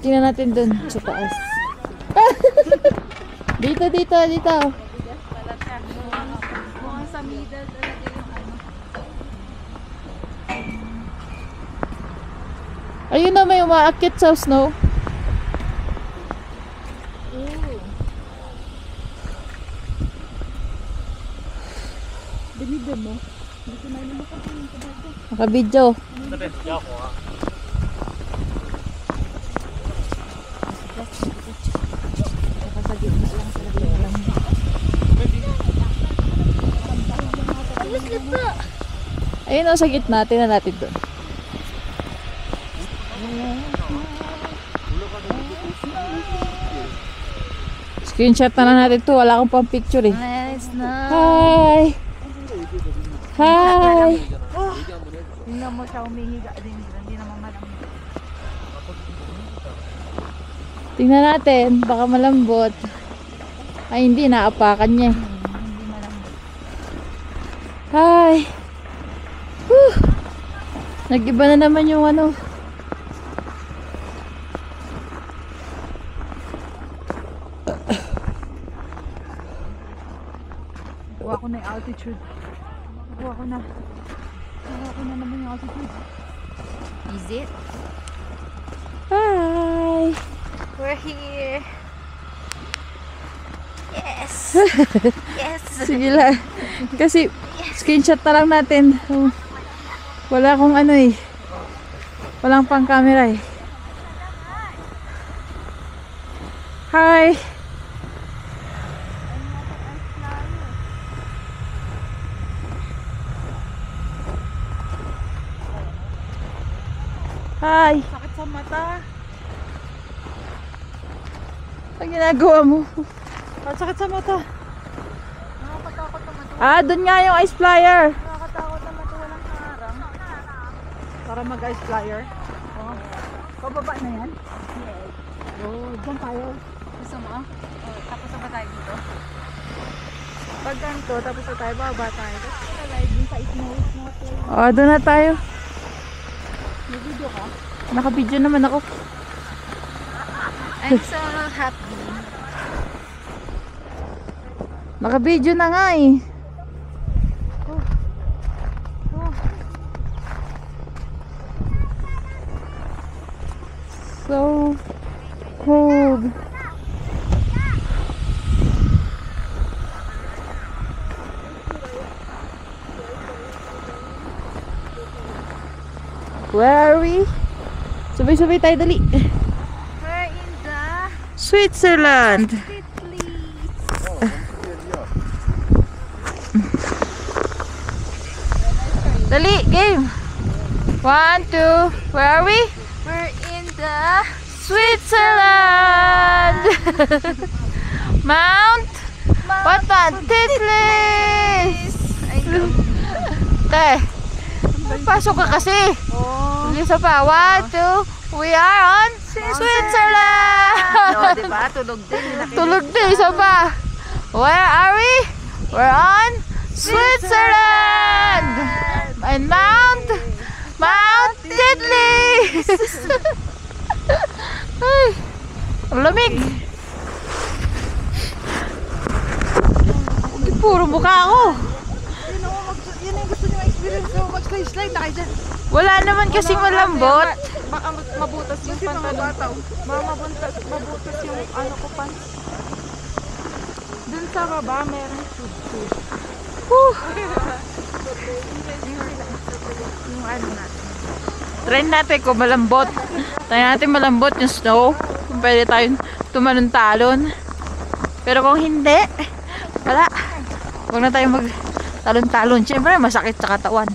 Tingnan natin dun sa taas. Dito. Mukhang sa middle talaga yung ano. Ayun na, may umaakit sa snow. Binigyan mo. Hindi na naman makapain sa bago. Naka-video. Nakasagit na lang talaga yung alam mo. Ayun o, sa gitna. Tingnan natin doon. Screenshot na lang natin to. Wala akong pang picture eh. Nice na. Hi! Hi! Tingnan mo siya umihiga din. Hindi naman malamig. Tingnan natin. Baka malambot. Ay, hindi. Naapakan niya. Hindi malamig. Hi! Whew! Nag-iba na naman yung ano. Kuha ko na yung altitude. Kuha ko na naman yung altitude. Is it? Hi! We're here. Yes. Yes. Sige lang. Kasi screenshot na lang natin. Wala akong ano eh. Walang pang camera eh. Hi! Hi! Sakit sa mata. Ang ginagawa mo? Ang sakit sa mata. Nakakatakot na mata. Ah, dun nga yung ice flyer. Nakakatakot na mata. Walang harang. Para mag-ice flyer. Oh. Pababa na yan? Yes. Oh, dyan tayo. Gusto mo? Oh, tapos na ba tayo dito? Pag ganito, tapos na tayo, bababa tayo. Tapos na tayo dun sa snow. Oh, dun na tayo. May video ka? Naka-video naman ako. I'm so happy. Naka-video na nga eh. So cold. Where are we? Sabay-sabay tayo dali. We're in the Switzerland. Italy. Dali, game. 1, 2. Where are we? We're in the Switzerland. Mount. What Mount? Titlis. I know. Te, pasok ka kasi. Oh. Isa pa. 1, 2. We are on Switzerland. No, diba? Tulog din. Tulog din. Isa pa. Where are we? We're on Switzerland. And Mount Titlis. Ay, ang lamig. Puro mukha ako. Yun ang gusto nyo experience mo. Mag-slide na kayo dyan. Wala naman kasing malambot. Baka mabutas yung pantalon. Mabutas yung ano ko pants. Dun sa baba, meron tube. Whew. Yung ano natin. Try natin kung malambot. Try natin malambot yung snow. Kung pwede tayong tumalon-talon. Pero kung hindi, wala. Huwag na tayong mag-talon-talon. Siyempre, masakit sa katawan.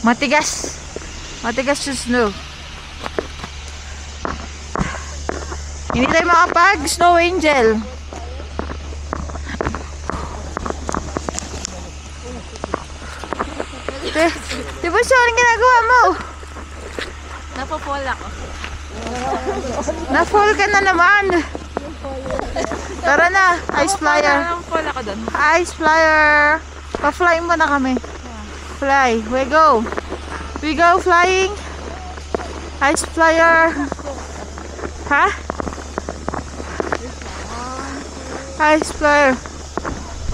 Matigas. Matigas yung snow. Hindi tayo makapag-snow angel. Di ba siya? Anong ginagawa mo? Napapol ako. Na-fall ka na naman. Tara na, ice flyer. Napapol ako dun. Ice flyer. Pa-fly mo na kami. Fly. We go. We go flying. Ice flyer. Ha? Ice flyer.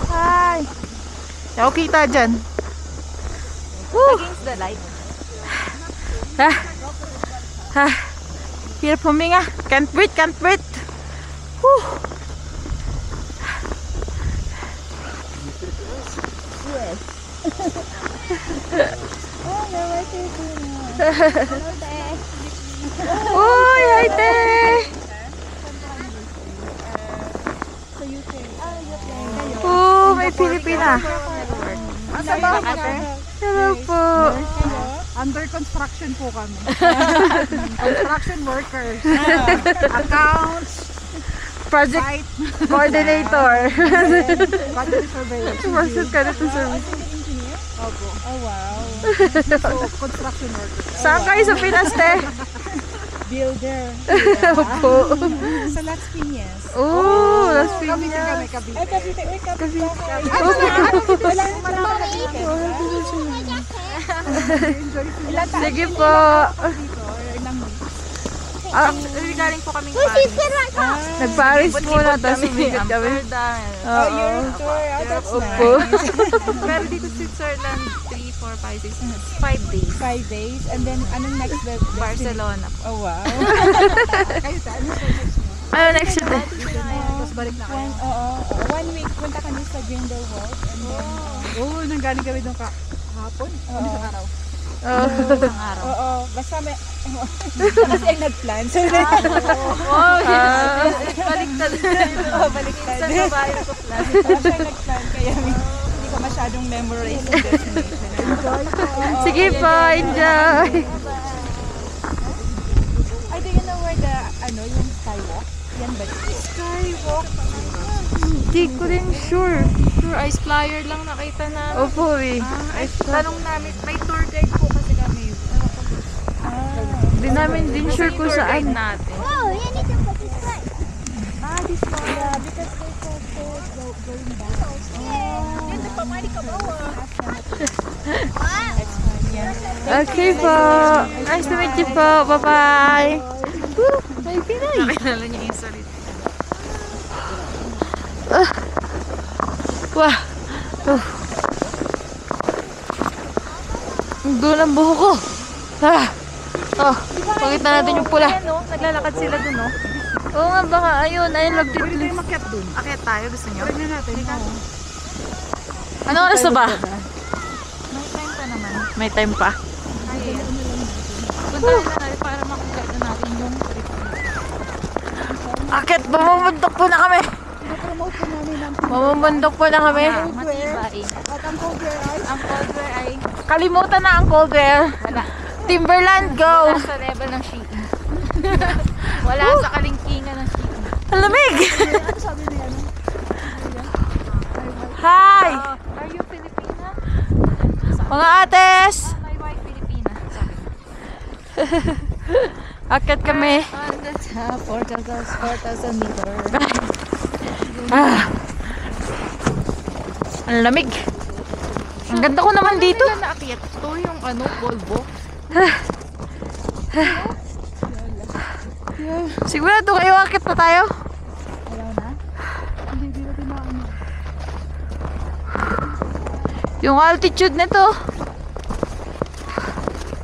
Hi. Hindi ako kita dyan. Woo! Against the light. Ah. Ah. Hirap huminga. Can't breathe, can't breathe. Woo! Yes. Uy, hi, te! Oh, may Pilipina. Asa ba ate? Hello po. Under construction po kami. Construction workers. Accounts. Project Site. coordinator. Quality surveillance. Project coordinator service. Opo. Oh wow. So, construction workers. Saan kayo sa Pinas, te? Builder. Opo. Sa Las Piñas. Oh, Las Cavite Piñas. kami, Cavite. Ay, Cavite. Uy, Cavite. Sige po. Ah, Galing po kaming Paris. nag-Paris muna, tapos sumigat kami. Oh, you're tour. Oh, that's Opo. nice. Pero dito Switzerland, 3, 4, 5, 6, 5 days. 5 days. And then, anong next Barcelona po. Oh, wow. Kayo sa ano? Ano next day? Tapos balik na kayo. Oo. 1 week, punta kami sa Grindelwald. And then, nanggaling kami doon kahapon. Ano sa araw? Oh. Oo. Basta may, kasi ang nag-plan. So, Oh, yes. Baliktad. baliktad. Sa babae ko plan. Siya nag-plan, kaya hindi ko masyadong memorize yung destination. Sige po, enjoy. Ay, do you know where the, yung skywalk? Yan ba? Skywalk? Hindi ko rin sure. Tour ice flyer lang nakita na. Opo eh. Tanong namin, may tour guide po kasi kami. Hindi namin din sure kung Tour guide saan. natin. Oh, you need to put this way. This one. Yeah, because they call it going back. Dito pa, pwede ka bawa. That's fine, yeah. Okay po. Nice to meet you po. Bye-bye. Woo! May Pinay. Nakilala niya yung salita. Wah. Ang gulo ng buho ko. Ah. Oh, pakita natin yung pula. Ano, naglalakad sila dun, no? Oo nga, baka ayun. Ayun, lagtit. Pwede tayo makiat dun. Akyat tayo, gusto niyo? Pwede natin. Ano oras na ba? May time pa naman. May time pa. Ay, punta na natin para makita na natin yung trip. Akit, bumubundok po na kami. Promote po namin ang Bumubundok po na kami. Matibay. at ang cold wear ay Ang cold wear ay Kalimutan na ang cold wear. wala. Timberland, go! Wala sa level ng Shein. Wala sa kalingkingan ng Shein. Ang lamig! ano sabi niya ano? Hi! Are you Filipina? Mga ates! My wife Filipina. Sabi. Akit kami. On the top, 4,000 meter. Ah. Ang lamig. Ang ganda ko naman dito. Ano na naakyat? Ito yung ano, Volvo. Sigurado kayo akit na tayo? Wala na? Hindi natin na ano. Yung altitude nito.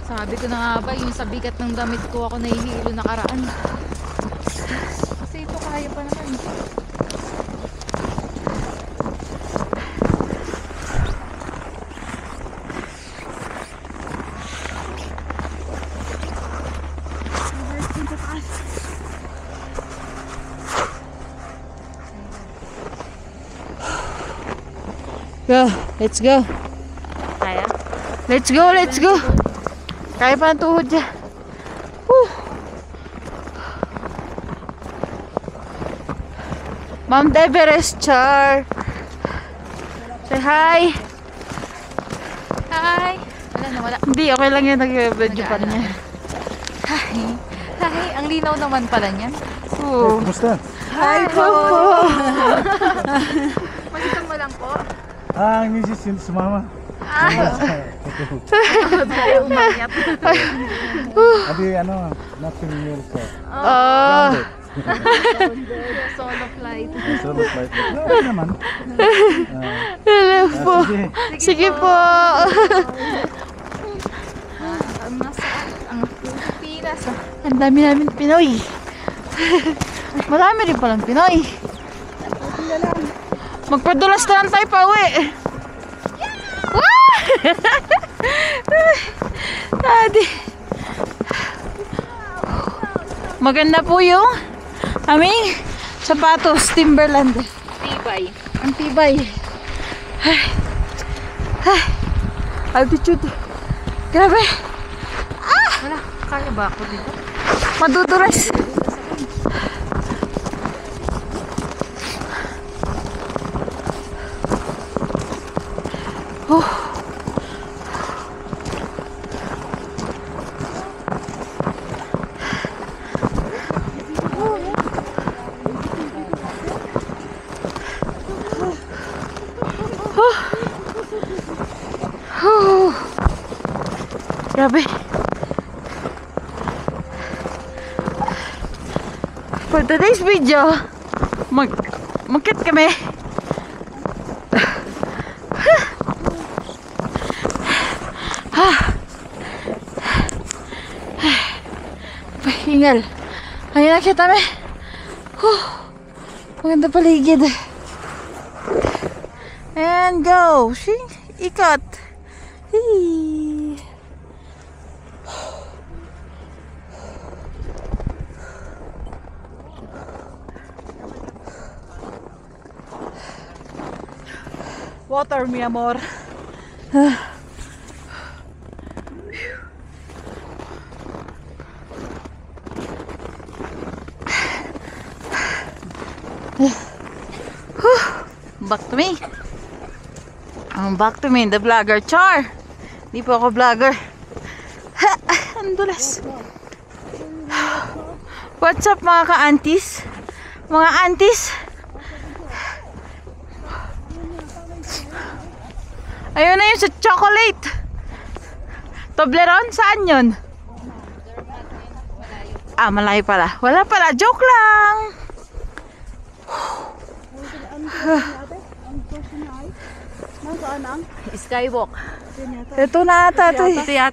Sabi ko na nga ba, yung sa bigat ng damit ko ako nahihilo nakaraan. Kasi ito kaya pa naman. Go, let's go. Kaya? Let's go, let's go. Kaya pa ang tuhod dyan. Whew. Mount Everest, Char. Say hi. Hi! Wala na, wala. Hindi, okay lang yan. Nag-video pa rin yan. Hi! Hi! Ang linaw naman pala niyan. Oo. Kumusta? Hi po. Magkita mo lang po. Ang misis yung sumama. Adi, ano, nothing else. Oh. Solo flight. Solo flight. Grabe naman. Hello po. Sige po. Ang masarap ang Pilipinas. Ang dami namin Pinoy. Marami rin palang Pinoy. Magpadulas na lang tayo pa uwi. Daddy. Maganda po yung aming sapatos, Timberland. Tibay. Ang tibay. Altitude. Grabe. Wala, kaya ba ako dito? Madudulas. Grabe. For today's video, magkit kami. Pahingal. Ayun na kita kami. Maganda paligid. And go. Shing. Ikot. Hee. Water, mi amor. Back to me. Back to me, the vlogger. Char! Di po ako vlogger. Ha! Ang dulas. What's up mga ka-aunties? Mga aunties? Ayun na yun sa chocolate. Toblerone? Saan yun? Ah, malayo pala. Wala pala. Joke lang. Skywalk. Ito na ata. Ito Ito yata.